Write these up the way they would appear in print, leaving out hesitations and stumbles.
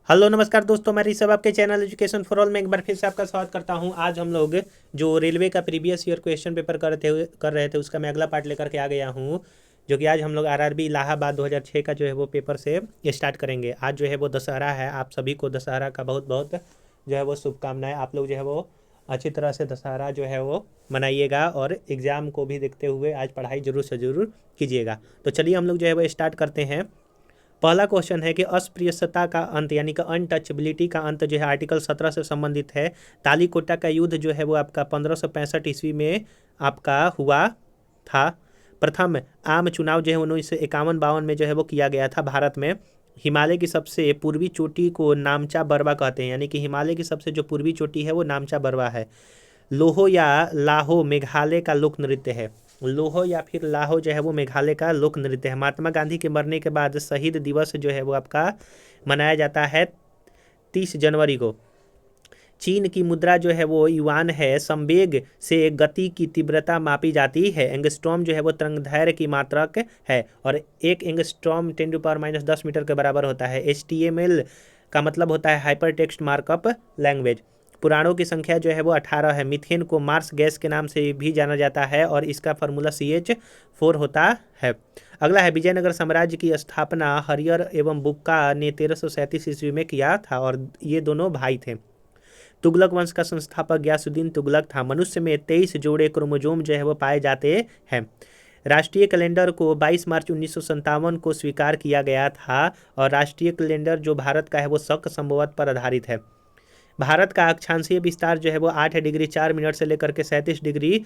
Hello नमस्कार दोस्तों, मैं ऋषभ आपके चैनल एजुकेशन फॉर ऑल में एक बार फिर से आपका स्वागत करता हूं। आज हम लोग जो रेलवे का प्रीवियस ईयर क्वेश्चन पेपर कर रहे थे उसका मैं अगला पार्ट लेकर के आ गया हूं, जो कि आज हम लोग आरआरबी इलाहाबाद 2006 का जो है वो पेपर से स्टार्ट करेंगे। आज जो है वो दशहरा है, आप सभी को दशहरा का बहुत बहुत जो है वो शुभकामनाएं। आप लोग जो है वो अच्छी तरह से दशहरा जो है वो मनाइएगा और एग्ज़ाम को भी देखते हुए आज पढ़ाई ज़रूर से ज़रूर कीजिएगा। तो चलिए हम लोग जो है वो स्टार्ट करते हैं। पहला क्वेश्चन है कि अस्पृश्यता का अंत यानी कि अनटचबिलिटी का अंत जो है आर्टिकल 17 से संबंधित है। तालीकोटा का युद्ध जो है वो आपका 1565 ईस्वी में आपका हुआ था। प्रथम आम चुनाव जो है 1951-52 में जो है वो किया गया था भारत में। हिमालय की सबसे पूर्वी चोटी को नामचा बरवा कहते हैं, यानी कि हिमालय की सबसे जो पूर्वी चोटी है वो नामचा बरवा है। लोहो या लाहो मेघालय का लोक नृत्य है। लोहो या फिर लाहो जो है वो मेघालय का लोक नृत्य है। महात्मा गांधी के मरने के बाद शहीद दिवस जो है वो आपका मनाया जाता है 30 जनवरी को। चीन की मुद्रा जो है वो युआन है। संवेग से गति की तीव्रता मापी जाती है। एंगस्ट्रॉम जो है वो तरंगदैर्घ्य की मात्रक है और एक एंगस्ट्रॉम 10⁻⁻10 मीटर के बराबर होता है। HTML का मतलब होता है हाइपर टेक्स्ट मार्कअप लैंग्वेज। पुराणों की संख्या जो है वो 18 है। मीथेन को मार्स गैस के नाम से भी जाना जाता है और इसका फार्मूला CH4 होता है। अगला है विजयनगर साम्राज्य की स्थापना हरियर एवं बुक्का ने 1337 ईस्वी में किया था और ये दोनों भाई थे। तुगलक वंश का संस्थापक गयासुद्दीन तुगलक था। मनुष्य में 23 जोड़े क्रोमोजोम जो है वो पाए जाते हैं। राष्ट्रीय कैलेंडर को 22 मार्च 1957 को स्वीकार किया गया था और राष्ट्रीय कैलेंडर जो भारत का है वो शक संवत पर आधारित है। भारत का अक्षांशीय विस्तार जो है वो 8 डिग्री 4 मिनट से लेकर के 37 डिग्री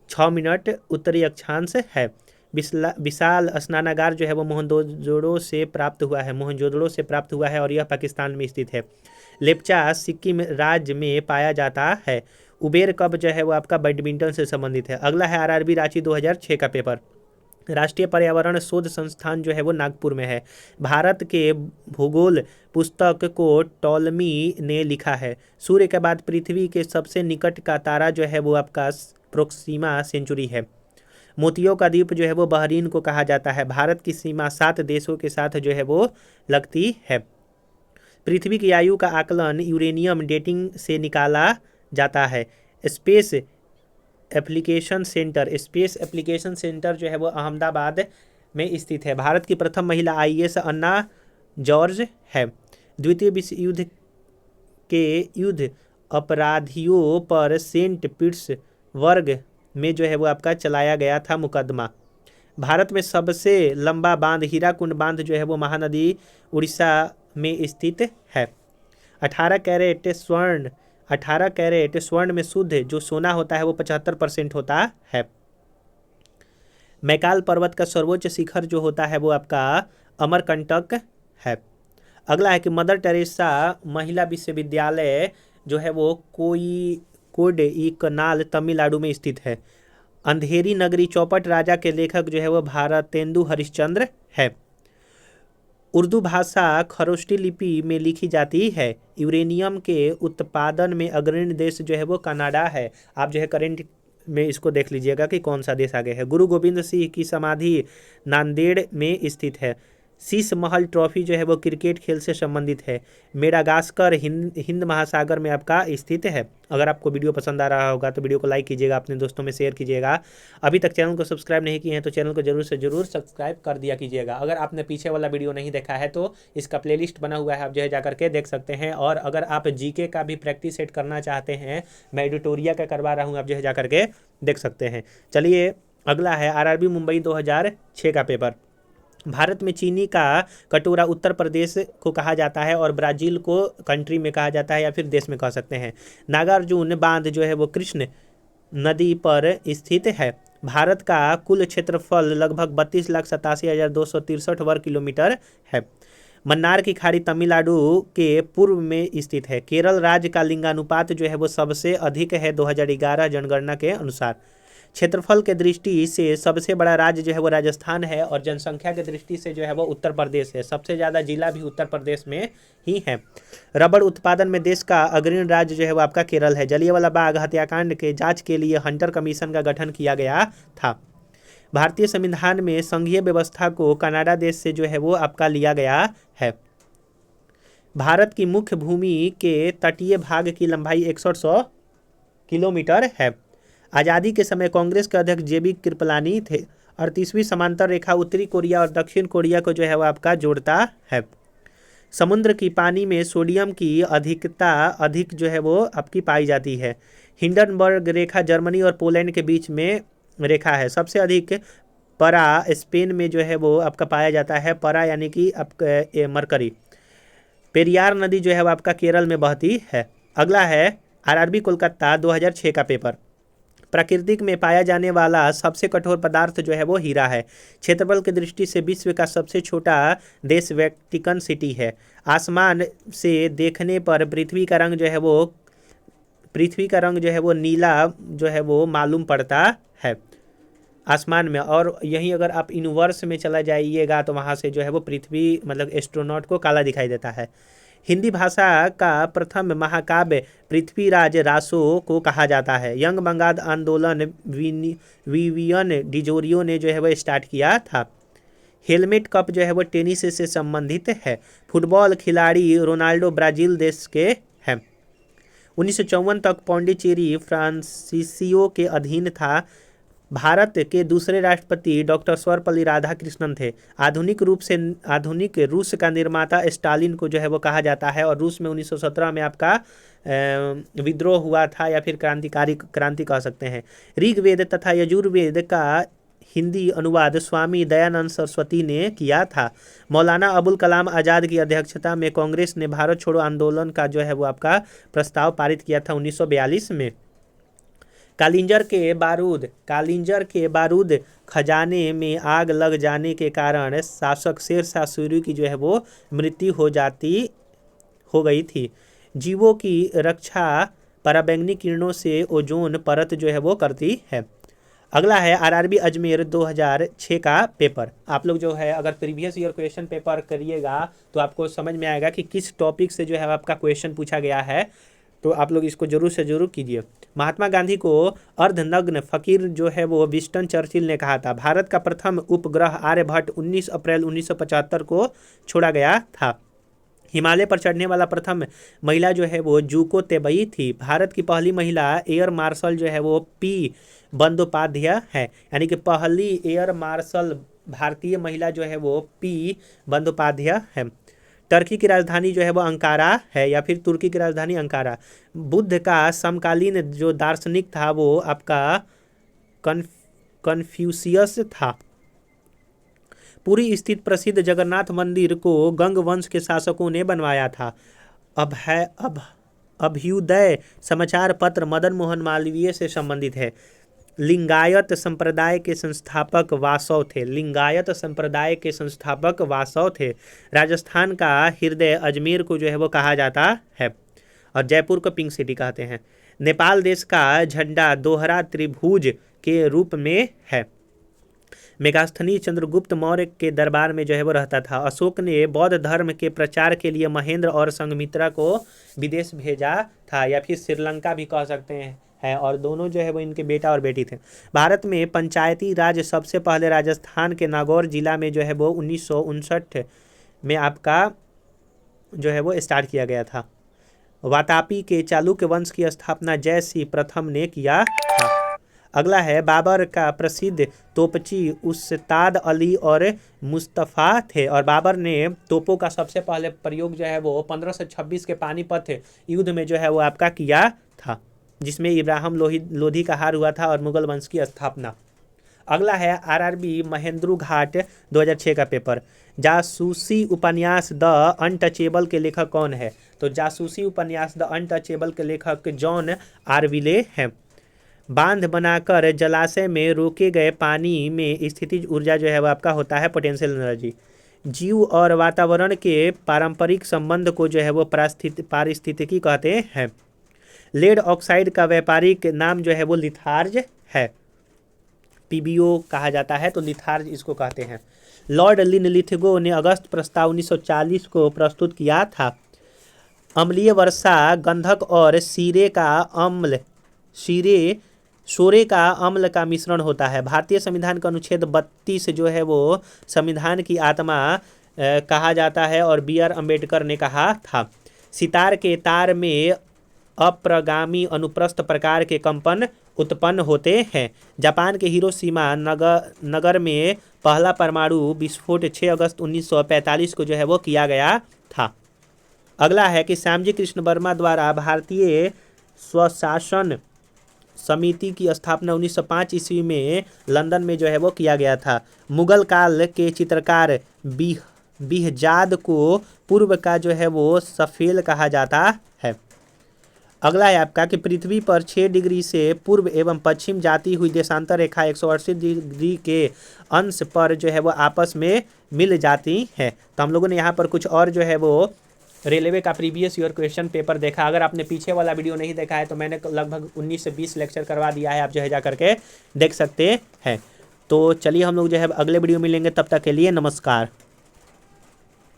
6 मिनट उत्तरी अक्षांश है। विशाल स्नानागार जो है वो मोहनजोदड़ो से प्राप्त हुआ है और यह पाकिस्तान में स्थित है। लेप्चा सिक्किम राज्य में पाया जाता है। उबेर कप जो है वो आपका बैडमिंटन से संबंधित है। अगला है आरआरबी रांची 2006 का पेपर। राष्ट्रीय पर्यावरण शोध संस्थान जो है वो नागपुर में है। भारत के भूगोल पुस्तक को टॉलमी ने लिखा है। सूर्य के बाद पृथ्वी के सबसे निकट का तारा जो है वो आपका प्रोक्सिमा सेंचुरी है। मोतियों का द्वीप जो है वो बहरीन को कहा जाता है। भारत की सीमा 7 देशों के साथ जो है वो लगती है। पृथ्वी की आयु का आकलन यूरेनियम डेटिंग से निकाला जाता है। स्पेस स्पेस एप्लीकेशन सेंटर जो है वो अहमदाबाद में स्थित है। भारत की प्रथम महिला IAS अन्ना जॉर्ज है। द्वितीय विश्व युद्ध के युद्ध अपराधियों पर सेंट पीटर्सबर्ग में जो है वो आपका चलाया गया था मुकदमा। भारत में सबसे लंबा बांध हीराकुंड बांध जो है वो महानदी उड़ीसा में स्थित है। 18 कैरेट स्वर्ण में शुद्ध जो सोना होता है वो 75% होता है। मैकाल पर्वत का सर्वोच्च शिखर जो होता है वो आपका अमरकंटक है। अगला है कि मदर टेरेसा महिला विश्वविद्यालय जो है वो कोडईकनाल तमिलनाडु में स्थित है। अंधेरी नगरी चौपट राजा के लेखक जो है वो भारतेंदु हरिश्चंद्र है। उर्दू भाषा खरोष्टी लिपि में लिखी जाती है। यूरेनियम के उत्पादन में अग्रणी देश जो है वो कनाडा है। आप जो है करेंट में इसको देख लीजिएगा कि कौन सा देश आगे है। गुरु गोविंद सिंह की समाधि नांदेड़ में स्थित है। शीश महल ट्रॉफी जो है वो क्रिकेट खेल से संबंधित है। मेडागास्कर हिंद महासागर में आपका स्थित है। अगर आपको वीडियो पसंद आ रहा होगा तो वीडियो को लाइक कीजिएगा, अपने दोस्तों में शेयर कीजिएगा। अभी तक चैनल को सब्सक्राइब नहीं किए हैं तो चैनल को जरूर से जरूर सब्सक्राइब कर दिया कीजिएगा। अगर आपने पीछे वाला वीडियो नहीं देखा है तो इसका प्लेलिस्ट बना हुआ है, आप जो है जाकर के देख सकते हैं। और अगर आप GK का भी प्रैक्टिस सेट करना चाहते हैं, मैं एडिटोरिया का करवा रहा हूँ, आप जो है जाकर के देख सकते हैं। चलिए अगला है आरआरबी मुंबई 2006 का पेपर। भारत में चीनी का कटोरा उत्तर प्रदेश को कहा जाता है और ब्राज़ील को कंट्री में कहा जाता है या फिर देश में कह सकते हैं। नागार्जुन बांध जो है वो कृष्ण नदी पर स्थित है। भारत का कुल क्षेत्रफल लगभग 32,87,263 वर्ग किलोमीटर है। मन्नार की खाड़ी तमिलनाडु के पूर्व में स्थित है। केरल राज्य का लिंगानुपात जो है वो सबसे अधिक है 2011 जनगणना के अनुसार। क्षेत्रफल के दृष्टि से सबसे बड़ा राज्य जो है वो राजस्थान है और जनसंख्या के दृष्टि से जो है वो उत्तर प्रदेश है। सबसे ज़्यादा जिला भी उत्तर प्रदेश में ही है। रबड़ उत्पादन में देश का अग्रणी राज्य जो है वो आपका केरल है। जलियांवाला बाग हत्याकांड के जांच के लिए हंटर कमीशन का गठन किया गया था। भारतीय संविधान में संघीय व्यवस्था को कनाडा देश से जो है वो आपका लिया गया है। भारत की मुख्य भूमि के तटीय भाग की लंबाई 6100 किलोमीटर है। आज़ादी के समय कांग्रेस के अध्यक्ष जेबी कृपलानी थे। 38वीं समांतर रेखा उत्तरी कोरिया और दक्षिण कोरिया को जो है वो आपका जोड़ता है। समुद्र की पानी में सोडियम की अधिकता अधिक जो है वो आपकी पाई जाती है। हिंडनबर्ग रेखा जर्मनी और पोलैंड के बीच में रेखा है। सबसे अधिक परा स्पेन में जो है वो आपका पाया जाता है। परा यानी कि आपका मरकरी। पेरियार नदी जो है वो आपका केरल में बहती है। अगला है आरआरबी कोलकाता 2006 का पेपर। प्राकृतिक में पाया जाने वाला सबसे कठोर पदार्थ जो है वो हीरा है। क्षेत्रफल की दृष्टि से विश्व का सबसे छोटा देश वेटिकन सिटी है। आसमान से देखने पर पृथ्वी का रंग जो है वो नीला जो है वो मालूम पड़ता है आसमान में। और यहीं अगर आप यूनिवर्स में चला जाइएगा तो वहाँ से जो है वो पृथ्वी मतलब एस्ट्रोनॉट को काला दिखाई देता है। हिंदी भाषा का प्रथम महाकाव्य पृथ्वीराज रासो को कहा जाता है। यंग बंगाल आंदोलन विवियन डिजोरियो ने जो है वो स्टार्ट किया था। हेलमेट कप जो है वो टेनिस से संबंधित है। फुटबॉल खिलाड़ी रोनाल्डो ब्राजील देश के हैं। 1954 तक पौंडीचेरी फ्रांसीसियो के अधीन था। भारत के दूसरे राष्ट्रपति डॉक्टर सर्वपल्ली राधाकृष्णन थे। आधुनिक रूस का निर्माता स्टालिन को जो है वो कहा जाता है। और रूस में 1917 में आपका विद्रोह हुआ था या फिर क्रांति कह सकते हैं। ऋग्वेद तथा यजुर्वेद का हिंदी अनुवाद स्वामी दयानंद सरस्वती ने किया था। मौलाना अबुल कलाम आज़ाद की अध्यक्षता में कांग्रेस ने भारत छोड़ो आंदोलन का जो है वो आपका प्रस्ताव पारित किया था 1942 में। कालिंजर के बारूद खजाने में आग लग जाने के कारण शासक शेरशाह सूरी की जो है वो मृत्यु हो गई थी। जीवों की रक्षा पराबैंगनी किरणों से ओजोन परत जो है वो करती है। अगला है आरआरबी अजमेर 2006 का पेपर। आप लोग जो है अगर प्रीवियस ईयर क्वेश्चन पेपर करिएगा तो आपको समझ में आएगा कि किस टॉपिक से जो है आपका क्वेश्चन पूछा गया है। तो आप लोग इसको जरूर से जरूर कीजिए। महात्मा गांधी को अर्धनग्न फकीर जो है वो विंस्टन चर्चिल ने कहा था। भारत का प्रथम उपग्रह आर्यभट्ट 19 अप्रैल 1975 को छोड़ा गया था। हिमालय पर चढ़ने वाला प्रथम महिला जो है वो जूको तेबई थी। भारत की पहली महिला एयर मार्शल जो है वो पी बंदोपाध्याय है। यानी कि पहली एयर मार्शल भारतीय महिला जो है वो पी बंदोपाध्याय है। टर्की की राजधानी जो है वो अंकारा है या फिर तुर्की की राजधानी अंकारा। बुद्ध का समकालीन जो दार्शनिक था वो आपका कन्फ्यूशियस था। पुरी स्थित प्रसिद्ध जगन्नाथ मंदिर को गंग वंश के शासकों ने बनवाया था। अभ्युदय समाचार पत्र मदन मोहन मालवीय से संबंधित है। लिंगायत संप्रदाय के संस्थापक वासव थे। राजस्थान का हृदय अजमेर को जो है वो कहा जाता है और जयपुर को पिंक सिटी कहते हैं। नेपाल देश का झंडा दोहरा त्रिभुज के रूप में है। मेगास्थनी चंद्रगुप्त मौर्य के दरबार में जो है वो रहता था। अशोक ने बौद्ध धर्म के प्रचार के लिए महेंद्र और संघमित्रा को विदेश भेजा था या फिर श्रीलंका भी कह सकते हैं और दोनों जो है वो इनके बेटा और बेटी थे। भारत में पंचायती राज सबसे पहले राजस्थान के नागौर जिला में जो है वो 1959 में आपका जो है वो स्टार्ट किया गया था। वातापी के चालुक्य वंश की स्थापना जयसिंह प्रथम ने किया था। अगला है बाबर का प्रसिद्ध तोपची उस्ताद अली और मुस्तफ़ा थे और बाबर ने तोपों का सबसे पहले प्रयोग जो है वो 1526 के पानीपत युद्ध में जो है वो आपका किया था, जिसमें इब्राहिम लोधी का हार हुआ था और मुगल वंश की स्थापना। अगला है आरआरबी महेंद्रू घाट 2006 का पेपर। जासूसी उपन्यास द अनटचेबल के लेखक कौन है? तो जासूसी उपन्यास द अनटचेबल के लेखक जॉन आरविले हैं। बांध बनाकर जलाशय में रोके गए पानी में स्थितिज ऊर्जा जो है वो आपका होता है पोटेंशियल एनर्जी। जीव और वातावरण के पारंपरिक संबंध को जो है वो पारिस्थितिकी कहते हैं। लेड ऑक्साइड का व्यापारिक नाम जो है वो लिथार्ज है, पीबीओ कहा जाता है, तो लिथार्ज इसको कहते हैं। लॉर्ड लिनलिथगो ने अगस्त प्रस्ताव 1940 को प्रस्तुत किया था। अम्लीय वर्षा गंधक और सोरे का अम्ल का मिश्रण होता है। भारतीय संविधान का अनुच्छेद 32 जो है वो संविधान की आत्मा कहा जाता है और बी आर अम्बेडकर ने कहा था। सितार के तार में अप्रगामी अनुप्रस्थ प्रकार के कंपन उत्पन्न होते हैं। जापान के हिरोशिमा नगर में पहला परमाणु विस्फोट 6 अगस्त 1945 को जो है वो किया गया था। अगला है कि श्यामजी कृष्ण वर्मा द्वारा भारतीय स्वशासन समिति की स्थापना 1905 ईस्वी में लंदन में जो है वो किया गया था। मुगल काल के चित्रकार बिहजाद को पूर्व का जो है वो सफेल कहा जाता है। अगला है आपका कि पृथ्वी पर 6 डिग्री से पूर्व एवं पश्चिम जाती हुई देशांतर रेखा 180 डिग्री के अंश पर जो है वो आपस में मिल जाती है। तो हम लोगों ने यहाँ पर कुछ और जो है वो रेलवे का प्रीवियस ईयर क्वेश्चन पेपर देखा। अगर आपने पीछे वाला वीडियो नहीं देखा है तो मैंने लगभग 19 से 20 लेक्चर करवा दिया है, आप जो है जा करके देख सकते हैं। तो चलिए हम लोग जो है अगले वीडियो मिलेंगे, तब तक के लिए नमस्कार।